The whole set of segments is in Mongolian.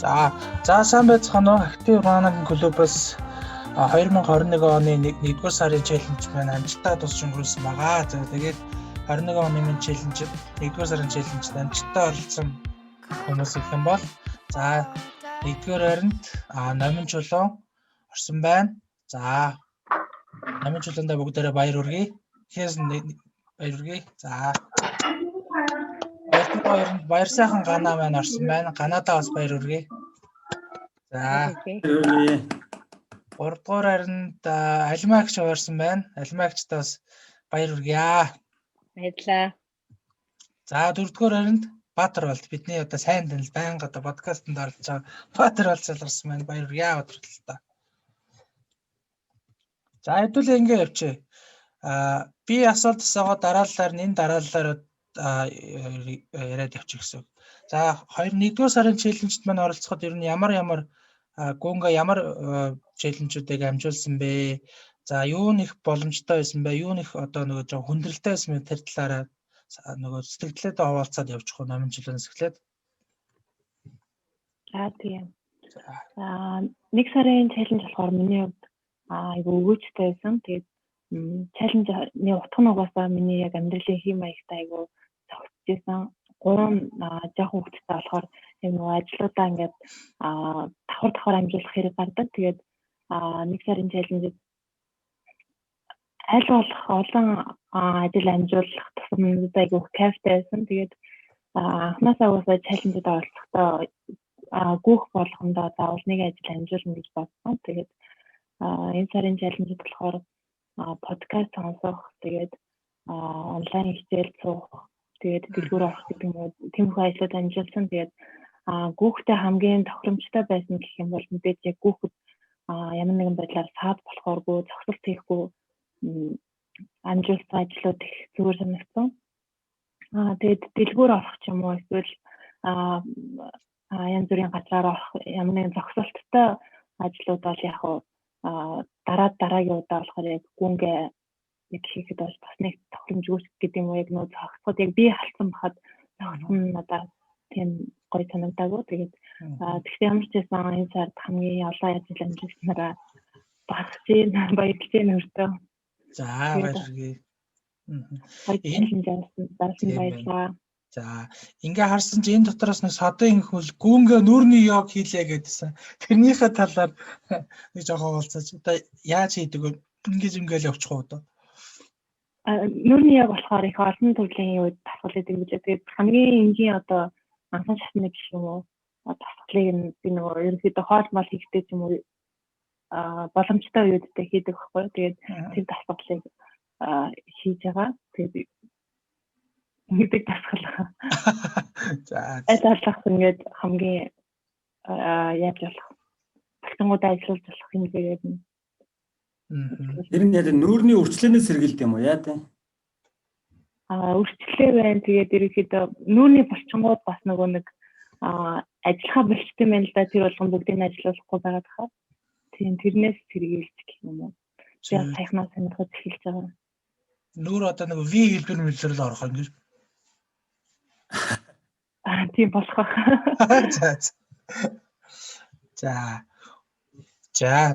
За сайн байцгаана уу? Active Running Club-аас 2021 оны 1-р сарын челленж маань амжилттай дуусч өнгөрүүлсэн байгаа. За тэгээд 21 оны минь челленж 1-р сарын челленжд амжилттай оролцсон хүмүүс их юм бол за 1-р харинд номин чулуун орсон байна. За номин чулуундаа бүгдээрээ баяр хүргэе. Ихээс баяр хүргэе. За 2-р харинд баяр сайхан Гана маань орсон байна. Ганадаа бас баяр хүргэе. За 3-р харинд Алимагч орсон байна. Алимагчтай бас баяр хүргэе. Баярлалаа. За 4-р харинд Баатар болт. Бидний одоо сайн танил байнга одоо подкастт оролцож байгаа Баатар болж залгарсан байна. Баяр хүргэе Баатарлаа. За хэдүүлээ ингэ явчих. Би асуулт асуугаа дараалалаар энэ дараалалаар яриад явчих гэсэн. За 21-р сарын челленжт маань оролцоход ер нь ямар гүнга ямар челленжүүдийг амжуулсан бэ? За юу нэх боломжтой байсан бэ? Юу нэх одоо нөгөө жоо хүндрэлтэй байсан бэ? Тэр талаараа нөгөө сэтгэлдээ хаваалцаад явчих уу номын чөлөөс эхлээд. Тийм. За 1 сарын челленж болохоор миний хувьд айгу өгөөжтэй байсан. Тэгээд челленжний утга нь угаасаа миний яг амьдралын хэм маягтай айгу зохицчихсан. 3 жоохон хөвгттэй болохоор яг нөгөө ажлуудаа ингээд давхар амжуулах хэрэг гардаг. Тэгээд 1 сарын челленжид аль болох олон ажил амжуулах тусламжууд айгу кайфтай байсан. Тэгээд анхнаасаа угаасаа челленжид оролцохдоо гүөх болгондоо заавал нэг ажил амжуулна гэж бодсон. Тэгээд энэ сарын челленжид болохоор подкаст сонсох, тэгээд онлайн хичээл суух, тэгээд дэлгүүр орох гэдэг юм уу тиймэрхүү ажлууд амжуулсан. Тэгээд гүөхтэй хамгийн тохиромжтой байсан гэх юм бол мэдээж яг гүөхд ямар нэгэн байдлаар саад болохооргүй, зохицолт хийхгүй амжуулсан ажлууд их зүгээр санагдсан. Тэгээд дэлгүүр орох ч юм уу эсвэл янз бүрийн газраар орох ямар нэгэн зохицолттой ажлууд бол яг дараагийн удаа болохоор яг гүнгээ яг хийхэд бол бас нэг тохиромжгүй гэдэг юм уу яг нөө зохицоход яг би халтсан бахад зохицсон надад тийм гоё санагдаагүй. Тэгээд тэгвэл ямар ч байсан энэ сард хамгийн олон ажил амжилтнараа багцын баярлж байна өртөө. За баярлалаа. Баярлалаа. За ингээ харсан чи энэ дотроос нэг содын хөл гүнгээ нүрний йог хийлээ гэдсэн. Тэрнийхээ талаар нэг жоохон хаваалцаач. Одоо яаж хийдэг вэ? Ингээл явчих уу одоо? Нүрний йог болохоор их олон төрлийн үед дасгал гэдэг юм билээ. Тэгээд хамгийн энгийн одоо анхан шатны гэх юм уу дасгалыг би нөгөө ерөнхийдөө хоол мал хийхдээ ч юм уу боломжтой үедээ хийдэг байхгүй. Тэгээд тэр дасгалыг хийж байгаа. Тэгээд гэдэг дасгал. За. Ажиглах ингээд хамгийн яаж болох. Багтангуудаа ажиллаж болох юм тэгээд. Тэр нь яг нүүрний үрчлэнээс сэргийлдэг юм уу яа тэ? Үрчлээ байна. Тэгээд ерөнхийдөө нүүрний булчингууд бас нөгөө нэг ажиллахаа болчтой юм л да. Тэр болгон бүгдийг ажиллуулахгүй байгаа тахаа. Тийм тэрнээс сэргийлж гэх юм уу. Тэгээд сайхнаа сонирхож эхэлж байгаа. Нүүр одоо нэг V хэлбэр мэлзэрл орох юм гэж. Тийм болох аа.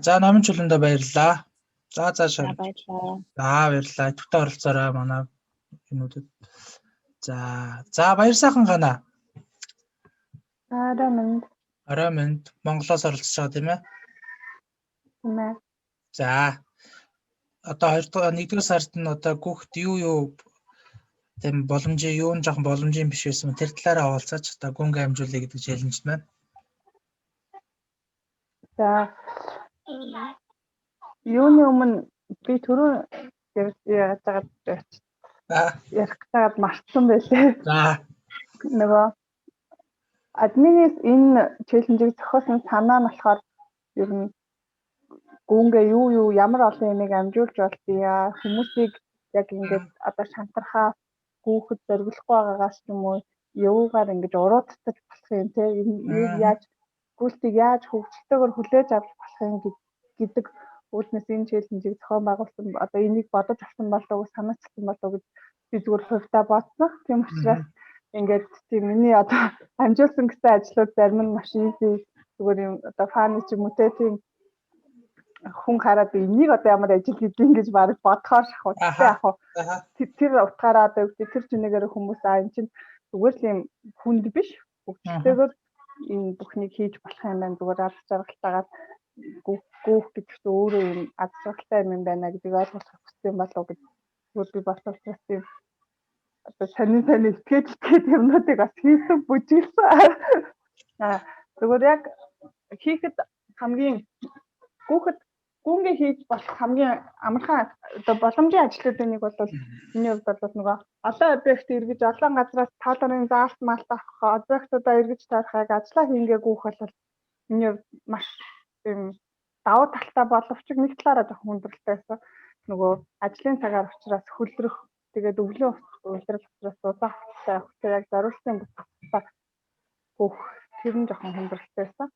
За номын чулуундаа баярлалаа. За цаашаа. Баярлалаа. За баярлалаа. Төвтэй оролцоорой манай юмнуудад. За баяр сайхан Гана. Арай минь Монголоос оролцож байгаа тийм ээ. Тийм ээ. За одоо 1-р сард нь одоо гүөхт юу тийм боломжийн юу жоохон боломжийн биш байсан тэр талаараа хаваалцаач. Одоо гүнгээ амжуулъя гэдэг челленж маань. За юуны өмнө би түрүү яаж ярих гэдэг мартсан байлээ. За нөгөө админис энэ челленжийг зохиосон санаа нь болохоор ер нь гүнгээ юу ямар олон юмыг амжуулж болдгийа хүмүүсийг яг ингээд одоо шантархаа гүөхд зориглохгүй байгаагаас ч юм уу явуугаар ингэж уруудтаж болох юм те яаж гүйлтийг яаж хөгжилтэйгээр хүлээж авч болох юм гэдэг үүднээс энэ челленжийг зохион байгуулсан одоо энийг бодож авсан болов уу санаачилсан болов уу гэж би зүгээр хувьдаа бодсон. Тийм учраас ингээд тийм миний одоо амжуулсан гэсэн ажлууд зарим нь маш easy зүгээр юм одоо фаны ч юм уу те тийм хүн хараад энийг одоо ямар ажил хийдин гэж баг бодохоор шахав. Тэгтээ яг тэр утгаараа одоо тэр чинээгээр хүмүүс энэ чинь зүгээр л юм хүнд биш. Хөгжөлтэйгээр энэ бүхнийг хийж болох юм байна. Зүгээр арга жаргалтайгаар гүүх гэдэгт өөрөө юм аз жаргалтай юм байна гэдгийг ойлгох хэрэгтэй юм болов уу гэж зүгээр би бодож байсан. Одоо сонин итгэж юмнуудыг бас хийсэн бүжиглсэн. Зүгээр яг хийхэд хамгийн гүүнгээ хийж болох хамгийн амархан одоо боломжийн ажлуудын нэг бол миний хувьд бол нөгөө олон объект эргэж олон газраас тааларын заалт малт авах объектуудаа эргэж тарихыг ажлаа хийнгээ гүүх бол миний хувьд маш юм давуу талтай боловч нэг талаараа жоохон хүндрэлтэй байсан. Нөгөө ажлын цагаар учраас хөлрөх тэгээд өглөө улирал учраас удаан хугацаатай авах яг зориулсан буцаа гүүх тэр нь жоохон хүндрэлтэй байсан.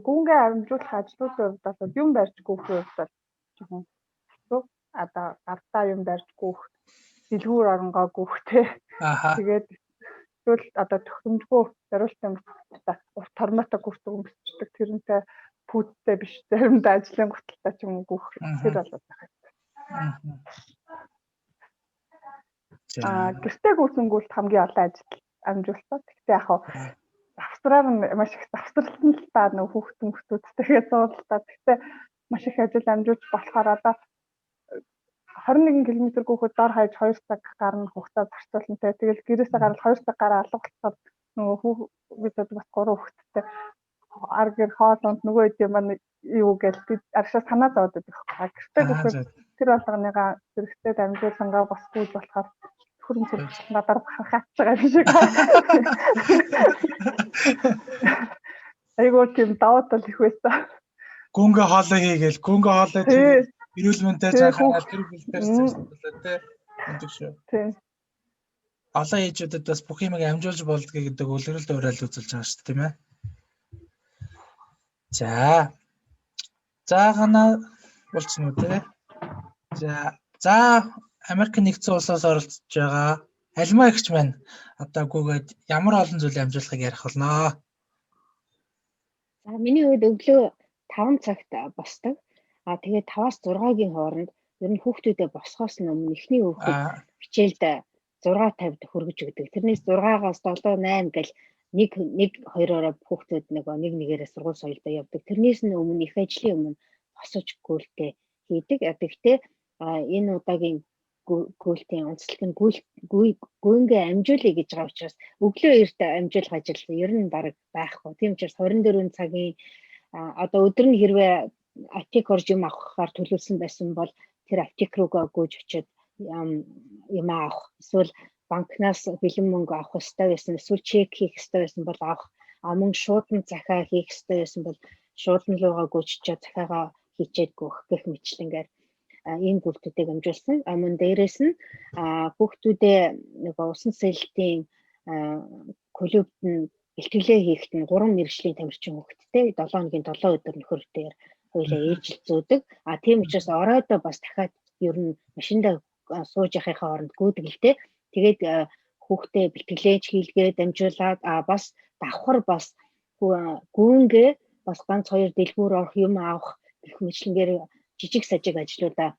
Гүүнгээ амжуулах ажлуудын хувьд бол юм барьж гүүхийн хувьд бол жоохон хэцүү. Одоо гартаа юм барьж гүүх, дэлгүүр оронгоо гүүхтэй. Тэгээд тэгвэл одоо төхөмжгүй зориулсан буцаа урт форматаа гүүхдэг юм бичдэг. Тэрнтэй пүүдтэй биш заримдаа ажлын гуталтай ч юм уу гүүх тэр болоод байгаа. Гэртээ гүйцэнгүүлт хамгийн олон ажил амжуулсан. Гэхдээ яг завсраар нь маш их завсралсан л та нөх хүүхдүүдтэйгээ суултаа. Гэхдээ маш их ажил амжуулж болохоор одоо 21 км гүйхэд дор хаяж 2 цаг гарна хугацаа зарцуулна те. Тэгэл гэрээсээ гараад 2 цаг гараа алга болчиход нөгөө хүүхдүүд бас 3 хүүхэдтэй ар гэр хоолонд нөгөө хэд юм юу гэж би аршаа санаа зовоод байдаг. Гэртээ гүйхэд тэр болгоныгаа зэрэгтэй дамжуулангаа бас гүйж болохоор хөрөн зэрэгтэй надаар хахаач байгаа юм шиг. Айгуу тийм давуу тал их байсан. Гүнгээ хоолой хийгээл гүнгээ хоолой тийм эрүүл мэндээр цаахаар тэр бүлтээр цэцгэлээ те. Үндэг шүү. Тийм. Олон ээжүүдэд бас бүх юмыг амжуулж болдгийг гэдэг үлгэрэлд уриалж үзүүлж байгаа шүү дээ тийм ээ. За гана болчихно үү те. За Америк нэгдсэн улсаас оролцож байгаа альмаа ихч маань одоо гүгээд ямар олон зүйлийг амжуулахыг ярих болно. За миний хувьд өглөө 5 цагт босдог. Тэгээд 5-аас 6-гийн хооронд ер нь хүүхдүүдэд босхоос өмнө эхний хүүхэд хичээлд 6:50-д хүргэж өгдөг. Тэрнээс 6-аас 7, 8 гэл нэг хоёроо хүүхдүүд нэг нэгээрээ сургууль соёлдоо явдаг. Тэрнээс нь өмнө их ажлын өмнө босож гүйлтээ хийдэг. Гэхдээ энэ удаагийн гүйлтийн онцлог нь гүнгээ амжуулъя гэж байгаа учраас өглөө эрт амжуулах ажил ер нь баг байхгүй. Тийм учраас 24 цагийн одоо өдөр нь хэрвээ аптек орж юм авахаар төлөвлөсөн байсан бол тэр аптек руугаа гүйж очиод юм авах. Эсвэл банкнаас бэлэн мөнгө авах ёстой байсан. Эсвэл чек хийх ёстой байсан бол авах. Мөн шуудан захиа хийх ёстой байсан бол шуудан руугаа гүйж очиод захиагаа хийчээд гүөх гэх мэтлэнгээр ийм гүйлтүүдийг амжуулсан. Мөн дээрээс нь хүүхдүүдээ нөгөө усан сэлтийн клубт нь бэлтгэлээ хийхэд нь 3 мэргэжлийн тамирчин хүүхэдтэй 7 хоногийн 7 өдөр нөхөр дээр хоёлаа ээлжил зүүдэг. Тийм учраас оройдоо бас дахиад ер нь машиндаа сууж явахын оронд гүйдгэлтэй. Тэгээд хүүхдээ бэлтгэлээч хийлгээд дамжуулаад бас давхар бас гүнгээ бас ганц 2 дэлгүүр орох юм авах гэх мэтлэнгээр жижиг сажиг ажлуудаа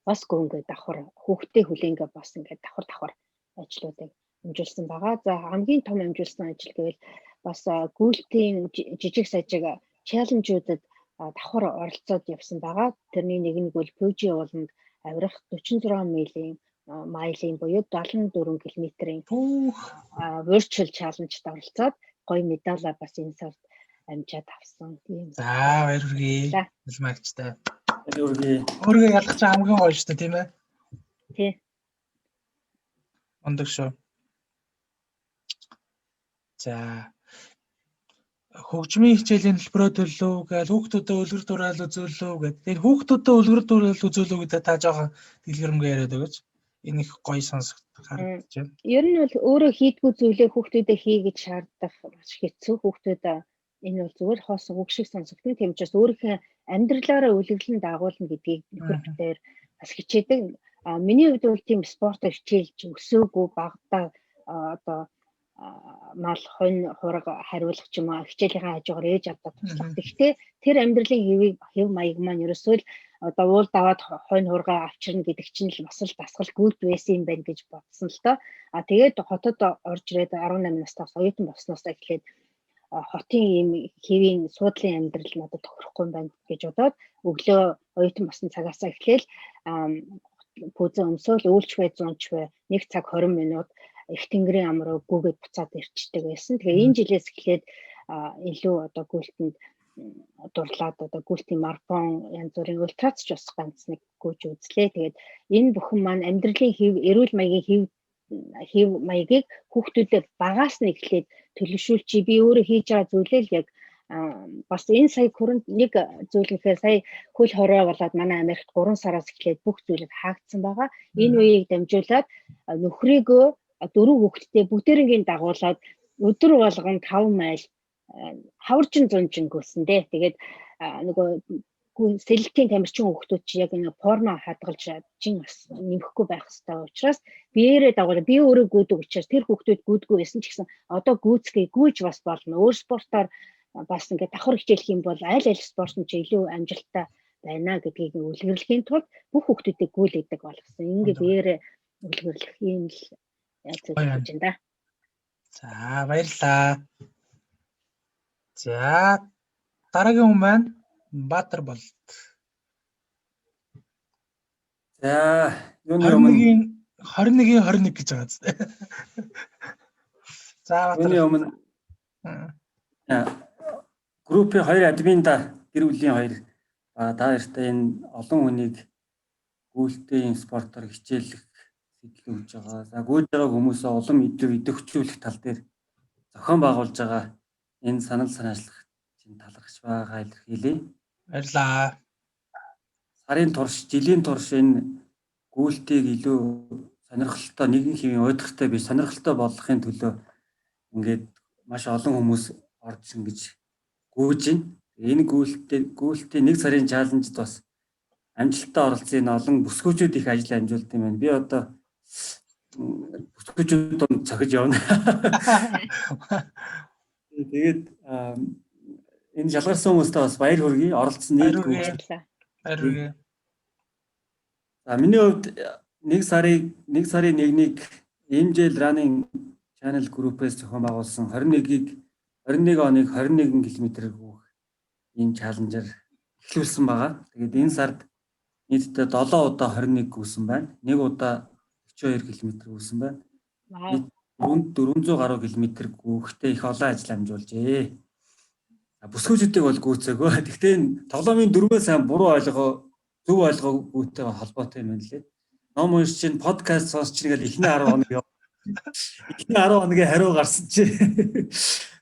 бас гүнгээ давхар хүүхдээ хүлээнгээ бас ингээд давхар ажлуудыг амжуулсан байгаа. За хамгийн том амжуулсан ажил гэвэл бас гүйлтийн жижиг сажиг челленжуудад давхар оролцоод явсан байгаа. Тэрний нэг нь бол Пүжи ууланд авирах 46 милийн буюу 74 км-ийн virtual challenge-д оролцоод гоё медалаа бас энэ сард амжаад авсан. Тийм. За баяр хүргэе. Илмагчтай. Баяр хүргэе. Өөргөө ялгах чинь хамгийн гоё шүү дээ тийм ээ. Тий. Ондог шүү. За хөгжмийн хичээлийн төлбөрөө төллөө гэж хүүхдүүдэд үлгэр дуурайл үзүүллөө гэдэг. Тэгээд хүүхдүүдэд үлгэр дуурайл үзүүллөө гэдэг та жоохон дэлгэрэнгүй яриад өгөөч. Энэ их гоё сонсогдох харагдаж байна. Ер нь бол өөрөө хийдгүү зүйлээ хүүхдүүдэд хий гэж шаардах маш хэцүү. Хүүхдүүд энэ бол зүгээр хоосон үг шиг сонсогдно. Тийм учраас өөрийнхөө амьдралаараа үлгэрлэн дагуулна гэдгийг нөхөрлөөр бас хичээдэг. Миний хувьд бол тийм спортоор хичээлж өсөөгүй багтаа одоо мал хонь хураг хариулах ч юм уу хичээлийнхаа хажуугаар ээж авдаа туслах. Гэхдээ тэр амьдралын хэв маяг маань ерөөсөө л одоо уул даваад хонь хургаа авчирна гэдэг чинь л бас л дасгал гүйд байсан юм байна гэж бодсон л доо. Тэгээд хотод орж ирээд 18 настайс оюутан болсноос эхлээд хотын ийм хэвийн суудлын амьдрал надад тохирохгүй юм байна гэж бодоод өглөө оюутан болсон цагаас эхлээл пүүзэн өмсөөл үйлч бай 100 ч бай 1 цаг 20 минут их тэнгэрийн ам руу гүгээд буцаад ирчдэг байсан. Тэгээ энэ жилээс эхлээд илүү одоо гүйлтэнд дурлаад одоо гүйлтийн марафон янз бүрийн ультрац ч бас ганц нэг гүйж үзлээ. Тэгээд энэ бүхэн маань амьдралын хэв эрүүл маягийн хэв маягийг хүүхдүүдэд багаас нь эхлээд төлөвшүүлж би өөрөө хийж байгаа зүйлээ л яг бас энэ сая хүрээнд нэг зүйл гэхээр сая хөл хорой болоод манай Америкт 3 сараас эхлээд бүх зүйлийг хаагдсан байгаа. Энэ үеийг дамжуулаад нөхрийгөө 4 хүүхэдтэй бүтээрингийн дагуулад өдөр болгон 5 майл хаваржин зунжин гүйсэндээ. Тэгээд нөгөө сэлэлтийн тамирчин хүүхдүүд чи яг нэг порно хадгалж жин бас нэмэхгүй байх хэрэгтэй учраас биеэрээ дагуулаад би өөрөө гүйдэг учраас тэр хүүхдүүд гүйдгүй байсан ч гэсэн одоо гүйцгээ гүйж бас болно. Өөр спортоор бас ингээд давхар хичээлэх юм бол аль спорт нь ч илүү амжилттай байна гэдгийг үлгэрлэхийн тулд бүх хүүхдүүдийг гүйлээдэг болгосон. Ингээд биеэрээ үлгэрлэх юм л яаж хийж байна да. За баярлаа. За дараагийн хүн байна. Баатар болт. За юуны 21 гэж байгаа зү. За юуны өмнө группийн 2 админ да гэр бүлийн 2 та нартай энэ олон хүнийг гүйлтийн спортоор хичээлэх сэтэл өгж байгаа. За гүйж байгаа хүмүүсээ улам идэвхжүүлэх тал дээр зохион байгуулж байгаа энэ санал санаачлах чинь талархаж байгаа илэрхийлье. Баярлаа. Сарын турш, жилийн турш энэ гүйлтийг илүү сонирхолтой нэгэн хэвийн уйдгартай биш сонирхолтой болгохын төлөө ингээд маш олон хүмүүс орж ингэж гүйж байна. Энэ гүйлтийн 1 сарын чаленжд бас амжилттай оролцсон олон бүсгүүчүүд их ажил амжуулт юм байна. Би одоо бүсгүүчүүд донд цохиж явна. Тэгээд энэ шалгарсан хүмүүстээ бас баяр хүргэе. Оролцсон нийт гүйж. Баяр хүргэе. За миний хувьд 1 сарын 1-ний MJ Running Channel group-ээс зохион байгуулсан 21 оныг 21 км гүйх ийм чаленжаар эхлүүлсэн байгаа. Тэгээд энэ сард нийтдээ 7 удаа 21 гүйсэн байна. 1 удаа 42 км гүйсэн байна. 400 гаруй км гүйхтэй их олон ажил амжуулжээ. Бүсгүүчүүдийг бол гүйцээгөө. Гэхдээ энэ тоглоомын дөрвөө сайн буруу зөв ойлгоогүйтэй холбоотой юм байна лээ. Ном унш чинь подкаст сонсч ингээл эхний 10 хоног яв. Эхний 10 хоногийн хариу гарсан чи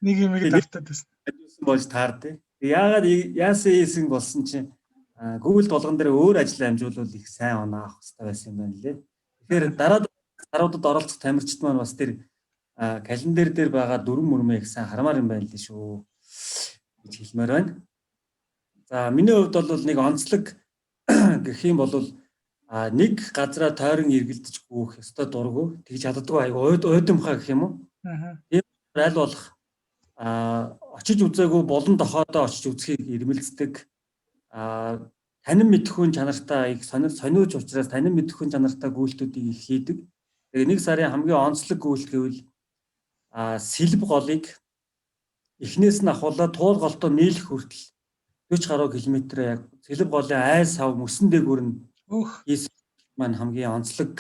нэг юм тартаад байсан. Ажилласан болж таард. Яагаад яасан болсон чинь Google болгон дээр өөр ажил амжуулвал их сайн оноо авах хэрэгтэй байсан юм байна лээ. Тэгэхээр дараадад оролцох тамирчид маань бас тэр календар дээр байгаа дүрм мөрмөө их сайн хармаар юм байна лээ шүү гэж хэлмээр байна. За миний хувьд бол нэг онцлог гэх юм бол нэг газараа тойрон эргэлдэж гүйх ёстой дургу тэгж чаддаггүй айгу уйдамхаа гэх юм уу. Тийм аль болох очиж үзээгүй болон дохоодоо очиж үзхийг ирмэлцдэг. Танин мэдхүүн чанартай их сониуч учраас танин мэдхүүн чанартай гүйлтүүдийг их хийдэг. Тэгээ 1 сарын хамгийн онцлог гүйлт гэвэл сэлб голыг эхнээс нь ахуулаад туул голтоо нийлэх хүртэл 40 гаруй километр яг сэлб голын айл сав мөсөн дээгүүр нь хийсэн маань хамгийн онцлог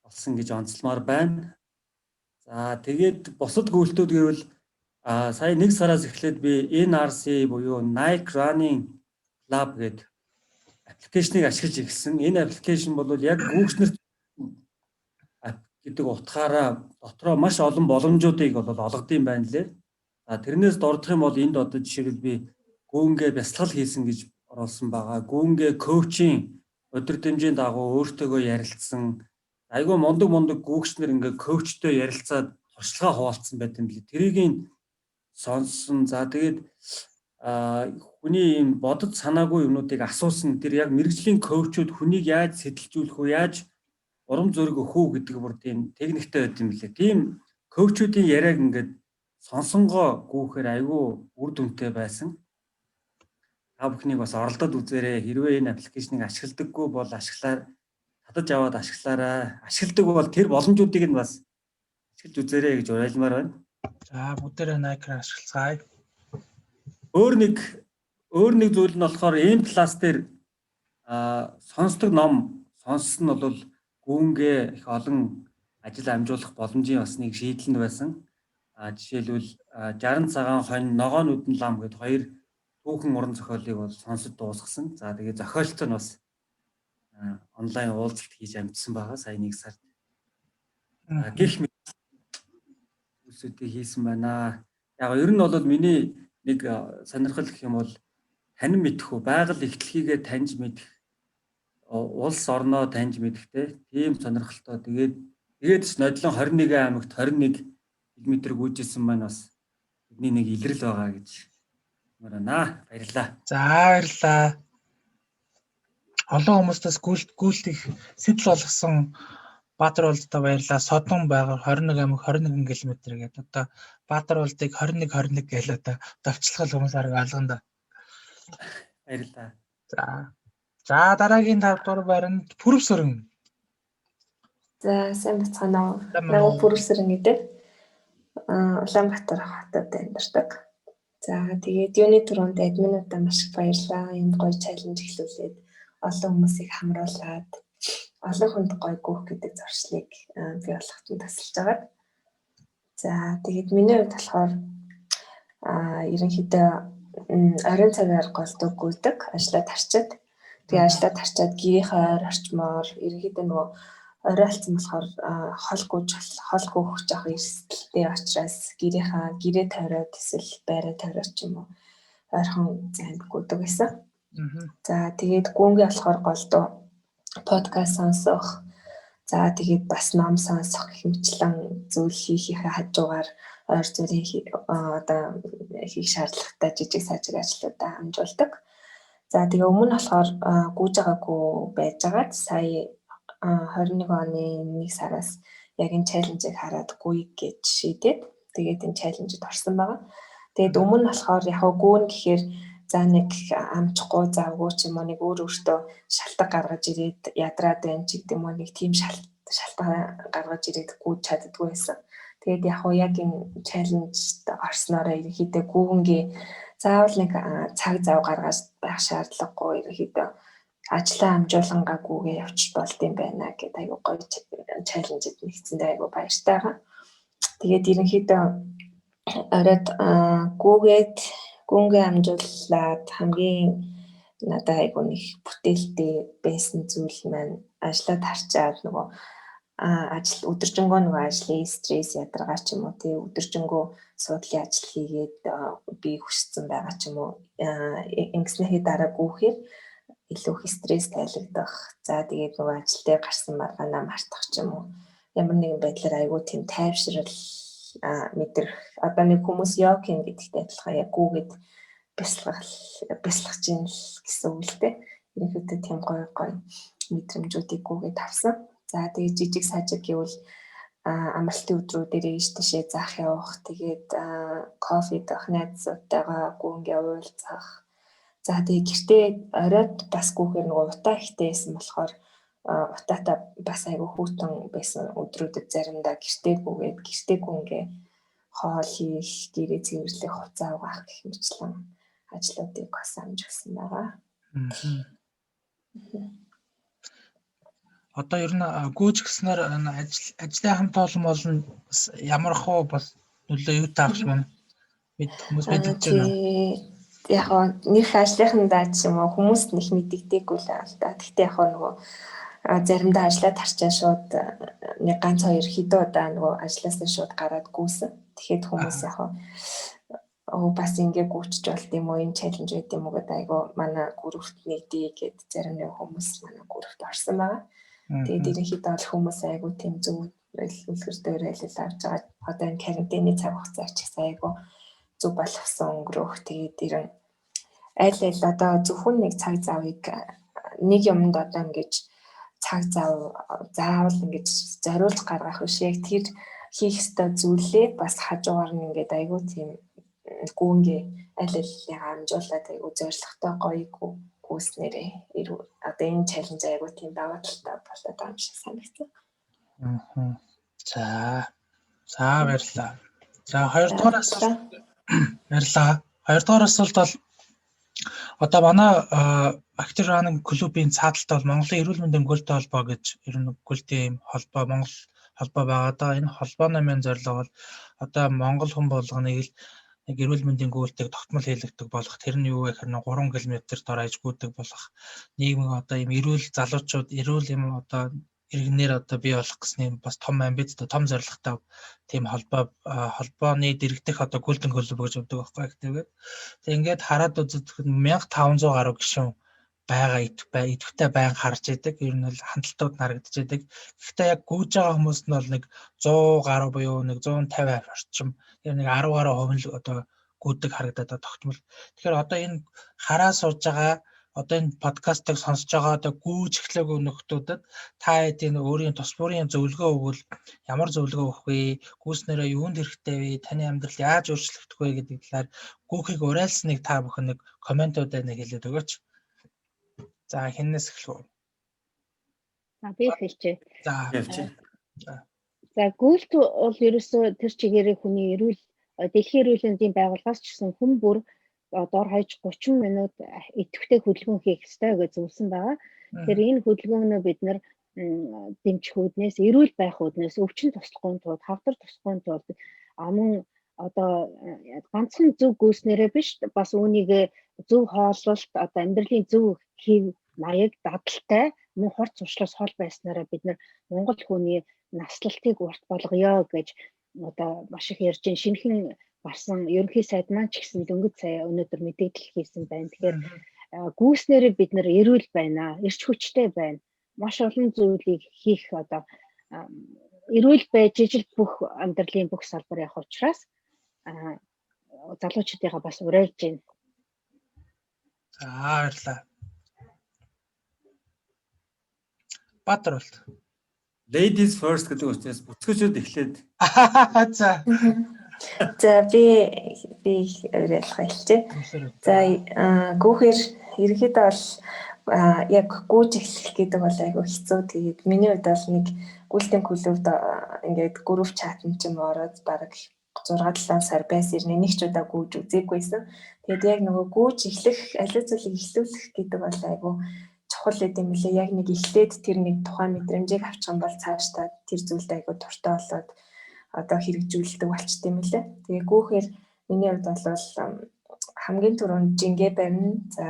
болсон гэж онцлмаар байна. За тэгээд бусад гүйлтүүд гэвэл сая 1 сараас эхлээд би NRC буюу Nike Running Club гэдэг аппликейшнийг ашиглаж эхэлсэн. Энэ аппликейшн бол яг гүйгчнэр гэдэг утгаараа дотроо маш олон боломжуудыг бол олгодсон байна лээ. Тэрнээс дордох юм бол энд одоо жишээлбэл би гүүнгээ бясалгал хийсэн гэж оруулсан байгаа. Гүүнгээ коучинг өдөр дэмжээний дагуу өөртөөгөө ярилцсан. Айгүй мундаг гүүгчнэр ингээ коучтой ярилцаад туршлагаа хуваалцсан байт юм лээ. Тэрийг сонссон. За тэгээд хүний юм бодод санаагүй юмнуудыг асуусан. Тэр яг мэрэгжлийн коучуд хүнийг яаж сэтэлжүүлэх вэ? Яаж урам зориг өгөх үү гэдэг бүр тийм техниктэй байт юм лээ. Тийм коучуудын яриаг ингээд сонсонгоо гүүхээр айгүй үр дүнтэй байсан. Та бүхнийг бас оролдоод үзээрэй. Хэрвээ энэ аппликейшнийг ашигладаггүй бол татаж аваад ашиглаарай. Ашигладаг бол тэр боломжуудыг нь бас ашиглаж үзээрэй гэж уриалмаар байна. За бүгдээрээ Nike-аар ашиглацгаая. Өөр нэг зүйл нь болохоор M+ дээр сонсдог ном сонссон нь бол гүүнгээ их олон ажил амжуулах боломжийн бас нэг шийдэл нь байсан. Жишээлбэл 60 цагаан хонь ногоонууд нь лам гэд 2 түүхэн уран зохиолыг бол сонсож дуусгасан. За тэгээ зохиолтой нь бас онлайн уулзалт хийж амжсан байгаа сая 1 сард. Гэх мэт зүйлсүүдийг хийсэн байна. Яг ер нь бол миний нэг сонирхол гэх юм бол танин мэдэх үү, байгаль ихтлхийгээ таньж мэдэх, улс орноо таньж мэдэхтэй тийм сонирхолтой. Тэгээд ч нодлон 21 аймагт 21 км гүйжсэн маань бас бидний нэг илрэл байгаа гэж байна. Баярлалаа. За баярлалаа. Олон хүмүүстээс гүйлтийг сэтэл болгосон Баатар улдаа баярлалаа. Содон байгаар 21 аймаг 21 км гэдэг. Одоо Баатар улдыг 21 гээл одоо давчлах хүмүүс арга алганда. Баярлалаа. За дараагийн 5 дугаар баринд Пүрэв Сүрэн. За сайн бацгаана уу. Намайг Пүрэв Сүрэн гэдэг. Улаанбаатар хотод амьдардаг. За тэгээд юуны түрүүнд админуудаа маш их баярлалаа. Энд гоё чаленж эхлүүлээд олон хүмүүсийг хамруулад олон хүнд гоё гүөх гэдэг зорчлыг бий болгоход тусалж байгаа. За тэгээд миний хувьд болохоор ерөнхийдөө оройн цагаар голдуг гүйдэг, ажлаа тарчаад. Тэгээ ажлаа тарчаад гэрийнхээ ойр орчмоор ерөнхийдөө нөгөө орой алдсан болохоор хол гүйх жоох эрсдэлтэй учраас гэрээ тойроод эсвэл байраа тойроод ч юм уу ойрхон зайд гүйдэг байсан. За тэгээд гүүнгээ болохоор голдуу подкаст сонсох, за тэгээд бас ном сонсох гэх мэтлэн зүйл хийхийнхээ хажуугаар ойр зүрийн одоо хийх шаардлагатай жижиг сажиг ажлуудаа хамжуулдаг. За тэгээ өмнө болохоор гүйж байгаагүй байжгаад сая 21 оны 1 сараас яг энэ чаленжийг хараад гүйг гэж шийдээд тэгээд энэ чаленжид орсон байгаа. Тэгээд өмнө нь болохоор яг гүүн гэхээр за нэг амжихгүй завгүй ч юм уу нэг өөртөө шалтгаан гаргаж ирээд ядраад байна ч гэдэг юм уу нэг тийм шалтгаан гаргаж ирээд гүйж чаддгүй байсан. Тэгээд яг энэ чаленжид орсноор ерөнхийдөө гүүнгээ заавал нэг цаг зав гаргаж байх шаардлагагүй ерөнхийдөө ажлаа амжуулангаагүйгээ явчих болд юм байна гэдэг айгуу гоё чаленжид нэгцэндээ айгуу баяртай байгаа. Тэгээд ерөнхийдөө оройд гүүнгээ амжуулаад хамгийн надад айгуу нэг бүтээлтэй байсан зүйл маань ажлаа тарчаад нөгөө өдөржингөө нөгөө ажлын стресс ядаргаа ч юм уу тий өдөржингөө суудлын ажил хийгээд би хүссэн байгаа ч юм уу ингэснэхээ дараа гүүхээр илүү их стресс тайлагдах. За тэгээд нөгөө ажилдаа гарсан маргаанаа мартах ч юм уу ямар нэгэн байдлаар айгүй тийм тайвшрал мэдрэх. Одоо нэг хүмүүс йогин гэдэгтэй адилхан яг гүүгээд бясалгах чинь гэсэн үг л дээ. Ерөнхийдөө тийм гоё мэдрэмжүүдийг гүүгээд авсан. За тэгээд жижиг сажиг гэвэл амралтын өдрүүдээр ийш тийшээ заах явах, тэгээд кофе дах найзуудтайгаа гүүнгээ уулзах. За тэгээд гэртээ оройд бас гүүхээр нөгөө утаа ихтэйсэн болохоор утаатай бас айгүй хүүтэн байсан өдрүүдэд заримдаа гэртээ гүүнгээ хоол хийх, гэрээ цэвэрлэх, хувцас угаах гэх мэтлэн ажлуудыг бас амжуулсан байгаа. Одоо ер нь гүйж гиснээр ажлын хамт олон болно ямар хөө бас нөлөө юу таах юм хүмүүс мэдэж байна. Яг нөх ажлынхандаа ч юм уу хүмүүст нэг мэддэггүй л аа л да. Гэхдээ яг нөгөө заримдаа ажлаа тарчаа шууд нэг ганц хоёр хэдэн удаа нөгөө ажлаасаа шууд гараад гүйсэн. Тэгэхэд хүмүүс яг бас ингээ гүйчих болт юм уу энэ чаленж байт юм уу гэдэг айгу манай гүрвт нэгдээ гэд зарим нэг хүмүүс манай гүрвт орсон байгаа. Тэгээд ерөнхийдөө бол хүмүүс айгу тийм зөв үлгэрээр ажиллаж авч байгаа. Одоо энэ карантины цаг хугацаа ч гэсэн айгу зөв болгосон өнгөрөх. Тэгээд ерөн аль одоо зөвхөн нэг цаг завыг нэг юмд одоо ингэж цаг зав заавал ингэж зориулж гаргах биш. Яг тэр хийх ёстой зүйлээ бас хажуугаар нь ингээд айгүй тийм гүнгээ аль алийг амжуулаад айгүй зоригтой гоё гүйснээрээ одоо энэ чаленж айгүй тийм даваа талтай болоод байгаа юм шиг санагдсан. За баярлалаа. За хоёрдугаар асуулт баярлалаа. Хоёрдугаар асуулт бол одоо манай Active Running клубын цааталтай бол Монголын эрүүл мэндийн гүйлтэй холбоо гэж ер нь гүйлтэй юм холбоо Монгол холбоо байгаа даа. Энэ холбооны маань зорилго бол одоо Монгол хүн болгоныг л нэг эрүүл мэндийн гүйлтэйг тогтмол хийлгдэг болох. Тэр нь юу вэ гэхээр 3 км-т орж гүйдэг болох. Нийгмийн одоо ийм эрүүл залуучууд эрүүл юм одоо иргэнээр одоо бий болох гэсэн бас том амбицтай том зорилготой тийм холбооны дэрэгдэх одоо гүйлтэн клуб гэж өгдөг байхгүй гэдэг. Тэг ингээд хараад үзэхэд 1500 гаруй гишүүн байгаа идэвхтэй байнга харж идэг. Ер нь бол хандлтууд харагдаж идэг. Гэхдээ яг гүйж байгаа хүмүүс нь бол нэг 100 гаруй буюу нэг 150 орчим ер нэг 10 гаруй хувь л одоо гүйдэг харагдаад тогтмол. Тэгэхээр одоо энэ хараа сууж байгаа одоо энэ подкастыг сонсож байгаа одоо гүйж эхлэегүй нөхдүүдэд та хэдийн өөрийн тус бүрийн зөвлөгөө өгвөл ямар зөвлөгөө өгөх вэ? Гүйснээрээ юунд хэрэгтэй вэ? Таны амьдрал яаж өөрчлөгдөх вэ гэдэг талаар гүүхийг уриалсныг та бүхэн нэг комментуудаар нэг хэлээд өгөөч. За хинээс эхлэх үү? Би хэлчихье. За гүйлт бол ерөөсөө тэр чигээрээ хүний дэлхийн эрүүл мэндийн байгууллагаас ч гэсэн хүн бүр дор хаяж 30 минут идэвхтэй хөдөлгөөн хийх ёстой гэж зөвлөсөн байгаа. Тэгэхээр энэ хөдөлгөөнөө бид нар дэмжих үүднээс эрүүл байх үүднээс өвчин туслахын тулд хавдар туслахын тулд аман одоо ганцхан зөв гүйснээрээ биш бас үүнийг зөв хооллолт одоо амьдралын зөв хэв маяг дадалтай мөн хорц уршлаас хол байснараа бид нар Монгол хүний наслалтыг урт болгоё гэж одоо маш их ярьж байна. Шинэхэн гарсан ерөнхий сайд маань ч гэсэн дөнгөж сая өнөөдөр мэдээлэл хийсэн байна. Тэгэхээр гүйснээрээ бид нар эрүүл байна, эрч хүчтэй байна. Маш олон зүйлийг хийх одоо эрүүл байж ижил бүх амьдралын бүх салбар явах учраас залуучуудыгаа бас уриалж байна. За баярлалаа. Батролт. Ladies first гэдэг учраас бүцгүүчүүд эхлээд. За би уриалах хэлчихье. За гүүхээр ерөнхийдөө бол яг гүйж эхлэх гэдэг бол айгүй хэцүү. Тэгээд миний хувьд бол нэг гүйлтийн клубд ингээд групп чатн ч юм ороод баг 6-7 сар байсан нэг ч удаа гүйж үзээгүйсэн. Тэгээд яг нөгөө гүйж эхлэх аливаа зүйлийг эхлүүлэх гэдэг бол айгүй чухал гэдэг юм лээ. Яг нэг эхлээд тэр нэг тухайн мэдрэмжийг авчих юм бол цаашдаа тэр зүйлд айгүй дуртай болоод одоо хэрэгжүүлдэг болчт юм лээ. Тэгээ гүүхээр миний хувьд бол хамгийн түрүүнд жингээ барина. За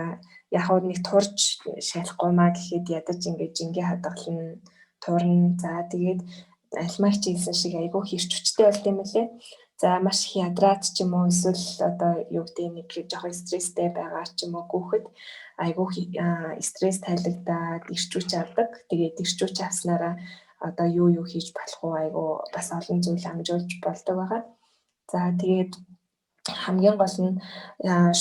яг хөө нэг турж шалахгүй маа гэхэд ядаж ингээд жингээ хадгална, турна. За тэгээд альмагч хэлсэн шиг айгүй хэрч хүчтэй болт юм лээ. За маш их ядраад ч юм уу эсвэл одоо юу гэдэг нэг жоохон стресстэй байгаа ч юм уу гүүхэд айгүй стресс тайлагдаад ирч хүч авдаг. Тэгээд ирч хүч авснараа одоо юу хийж болох уу айгүй бас олон зүйл амжуулж болдог байгаа. За тэгээд хамгийн гол нь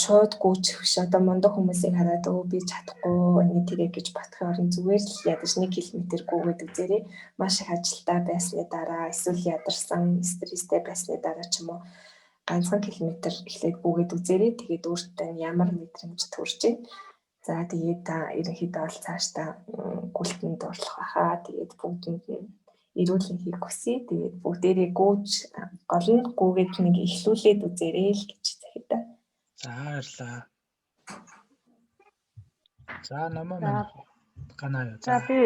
шууд гүйчих биш. Одоо мундаг хүмүүсийг хараад би чадахгүй нэг тэгээ гэж батхын орон зүгээр л ядаж 1 км гүйгээд үзээрэй. Маш их ажилтаа байсны дараа эсвэл ядарсан стресстэй байсны дараа ч юм уу ганцхан километр эхлээд гүйгээд үзээрэй. Тэгээд өөртөө ямар мэдрэмж төрж байна. За тэгээд та ерөнхийдөө бол цаашдаа гүйлтэнд орлох байхаа. Тэгээд бүгдэнд нь эрүүл хийх хүсье. Тэгээд бүгдээрээ гүйж гол нь гүйгээд нэг эхлүүлээд үзээрэй л гэж захидаа. За баярлалаа. За намаа канаа. За би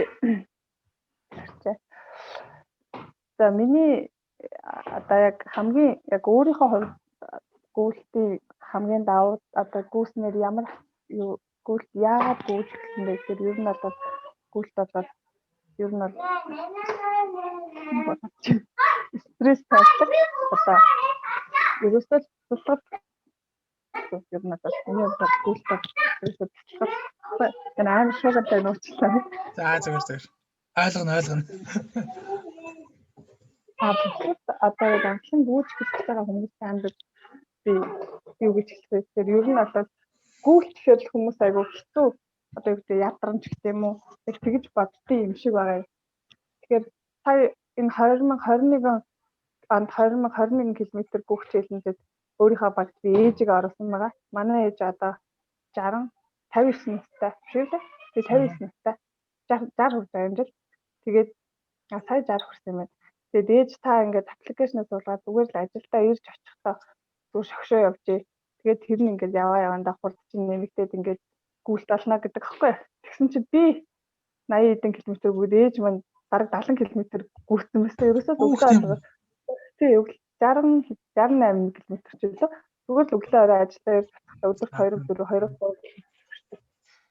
за миний одоо яг хамгийн яг өөрийнхөө хувьд гүйлтийг хамгийн давуу одоо гүйснээр ямар юу гүйлт яагаад гүйж эхэлсэн бэ гэхээр ер нь бол гүйлт бол ер нь бол стресс тайлбар одоо ерөөсөө тусгал ер нь бол миний хувьд гүйлт ерөөсөө тусгал гэнэ амар шуугаатай нууцлаа. За зүгээр. Ойлгоно. Одоо ганцхан гүйж эхэлж байгаа хүмүүсийн амьд би юу гэж хэлэх вэ гэхээр ер нь бол гүйтгэхээр хүмүүс айгүй хэцүү одоо юу гэдэг ядрамж гэх юм уу тэгж боддсон юм шиг байгаа. Тэгэхээр сая энэ 2021 онд 2021 км бүх челленжэд өөрийнхөө багт би ээжийг оруулсан байгаа. Манай ээж одоо 59 настай биш үү? Тэгээ 59 настай. 60 хүрэх амжилт. Тэгээд сая 60 хүрсэн юм байна. Тэгээд ээж та ингээд аппликейшнээ суулгаад зүгээр л ажилдаа ирж очихдоо зүгээр шогшоо явжээ. Тэгээд тэр нь ингээд явандаа хурд чинь нэмэгдээд ингээд гүйлт олно гэдэг аахгүй. Тэгсэн чинь би 80 хэдэн км бүгд ээж маань бараг 70 км гүйцсэн байсан. Ерөөсөө өглөө тийм 68 км ч үлээ. Зүгээр л өглөө орой ажиллаа ирж очихдоо өдөрт 2-4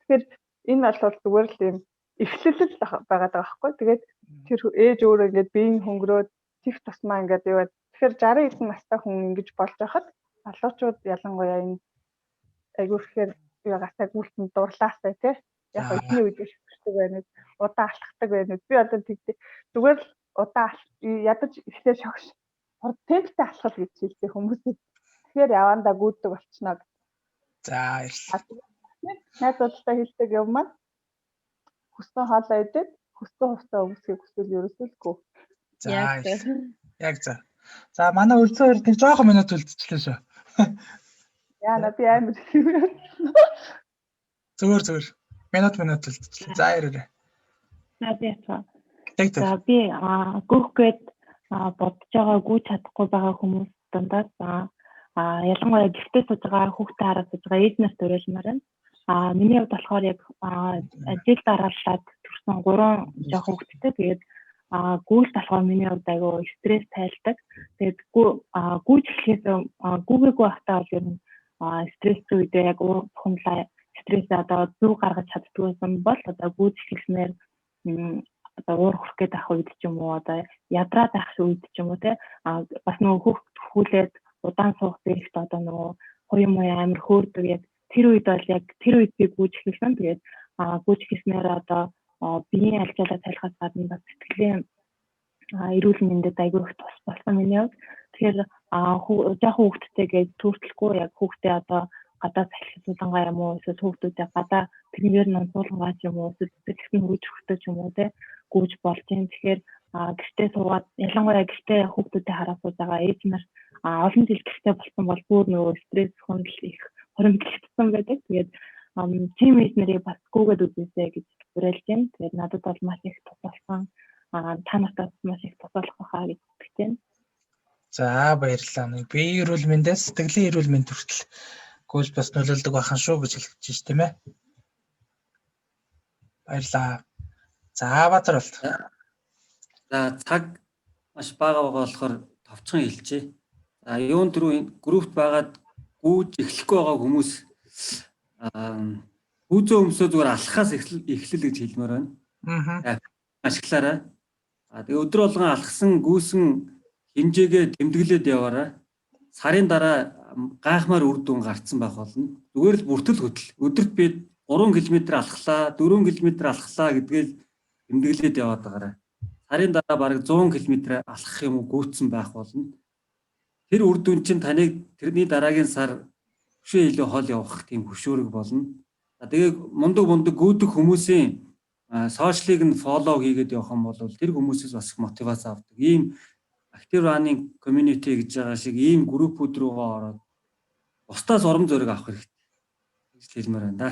Тэгэхээр энэ бол зүгээр л юм эхлэлэл байгаад байгаа байхгүй. Тэгээд тэр ээж өөрөө ингээд биеийн хөнгөрөөд тиф тусмаа ингээд яваад тэгэхээр 60 хэдэн настай хүн ингэж болж байхад залуучууд ялангуяа энэ айгүй ихээр ягаасаа гүйлтэнд дурлаасаа тий. Яг эхний үед шигшдэг байна. Удаан алхахдаг байна. Би одоо тэгдэг. Зүгээр л удаан ядаж ихтэй шогш. Темптэй алхах гэж хэлдэг хүмүүсээ. Тэгэхээр явандаа гүйдэг болчихно. За баярлалаа. Найзуудтай хэлдэг юм маань хүссэн хоолоо идээд хүссэн хувцас өмсөхийг хүсвэл ерөөсөлгүй. За яг за. За манай үлцэн хоёр нэг жоохон минут үлдчихлээ шүү. Яна би амар зүгээр минут үлдчихлээ. За яраарай. За би гүөхгээд бодож байгаа гүйж чадахгүй байгаа хүмүүс дундаас ялангуяа гэртээ сууж байгаа хүүхдээ хараад сууж байгаа ээж нарт уриалмаар байна. Миний хувьд болохоор яг ажил дарааллаад төрсэн 3 жоохон хүүхэдтэй. Тэгээд гүйлт болохоор миний хувьд айгүй стресс тайлдаг. Тэгээд гүйж эхлэхээс гүүгээгүй байхдаа бол ер нь стресс үедээ яг ухамлаа стрессээ одоо зүг гаргаж чаддгүй байсан бол одоо гүйж эхлэснээр одоо уур хүрэх гээд ах үед ч юм уу одоо ядраад ах үед ч юм уу те бас нөгөө хүүхлээд удаан суух зэрэгт одоо нөгөө хуй амар хөөрдөг яг тэр үед бол яг тэр үед би гүйж эхэлсэн. Тэгээд гүйж эхлэснээр одоо биеийн алжаалаа тайлхаас гадна бас сэтгэлийн эрүүл мэндэд айгүй их тус болсон миний хувьд. Тэгэхээр жоохон хүүхдтэйгээ төртөлгүй яг хүүхдээ одоо гадаа салхи суулангаа юм уу эсвэл хүүхдүүдээ гадаа тэрнээр нь суулангаа юм уу эсвэл сэтгэлэн хөрөж өгөхтэй ч юм уу те гүйж болж юм. Тэгэхээр гэртээ суугаад ялангуяа гэртээ хүүхдүүдээ хараад сууж байгаа ээж нар олон жил гэртээ болсон бол бүр нөгөө стресс хөндлөл их хоримтлагдсан байдаг. Тэгээд тим ээж нарыг бас гүгээд үзээсэй гэж уриалж байна. Тэгээд надад бол маш их тус болсон. Та нартаа маш их тус болох байхаа гэж хэлж байна. За баярлалаа. Биеийн эрүүл мэндээс сэтгэлийн эрүүл мэнд хүртэл гүйж бас нөлөөлдөг байхan шүү гэж хэлж байна тийм ээ. Баярлалаа. За Баатар болт. За цаг маш бага болохоор товчхон хэлжээ. За юун дөрөв группт байгаад гүйж эхлэхгүй байгаа хүмүүс гүйзөө өмсөө зүгээр алхахаас эхлэл гэж хэлмээр байна. Ашиглаарай. Тэгээ өдөр болгон алхсан гүйсэн хэмжээгээ тэмдэглээд яваарай. Сарын дараа гайхмаар үр дүн гарцсан байх болно. Зүгээр л бүртэл хөтөл. Өдөрт би 3 км алхлаа, 4 км алхлаа гэдгээл тэмдэглээд яваад байгаарай. Сарын дараа бараг 100 км алхах юм уу гүйцсэн байх болно. Тэр үр дүн чинь таныг тэрний дараагийн сар хөшөө илүү хол явах тийм хөшөөрөг болно. Тэгээ мундаг гүйдэг хүмүүсийн сошиалыг нь фоллоу хийгээд явах юм бол тэр хүмүүсээс бас мотивац авдаг. Ийм active running community гэж байгаа шиг ийм группүүд рүүгээ ороод бусдаас урам зориг авах хэрэгтэй гэж хэлмээр байна да.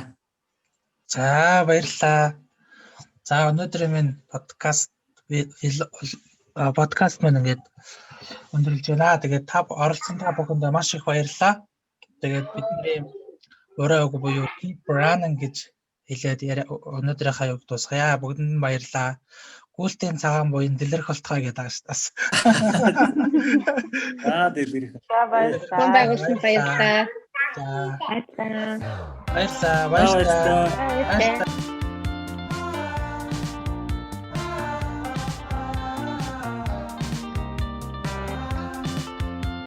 За баярлалаа. За өнөөдрийн минь подкаст маань ингээд өндөрлж байна. Тэгээд та оролцсон та бүхэндээ маш их баярлалаа. Тэгээд бидний өрөө буюу keep running гэж хэлээд өнөөдрийнхаа юг дуусгая. Бүгдэнд нь баярлалаа. Гүйлтийн цагаан буян дэлгэрэх болтгой гэдэг байгаа шүү дээ. Дэлгэрэх. За баярлалаа. Хүн байгуулсан баярлалаа. За Баярлалаа. баярлалаа.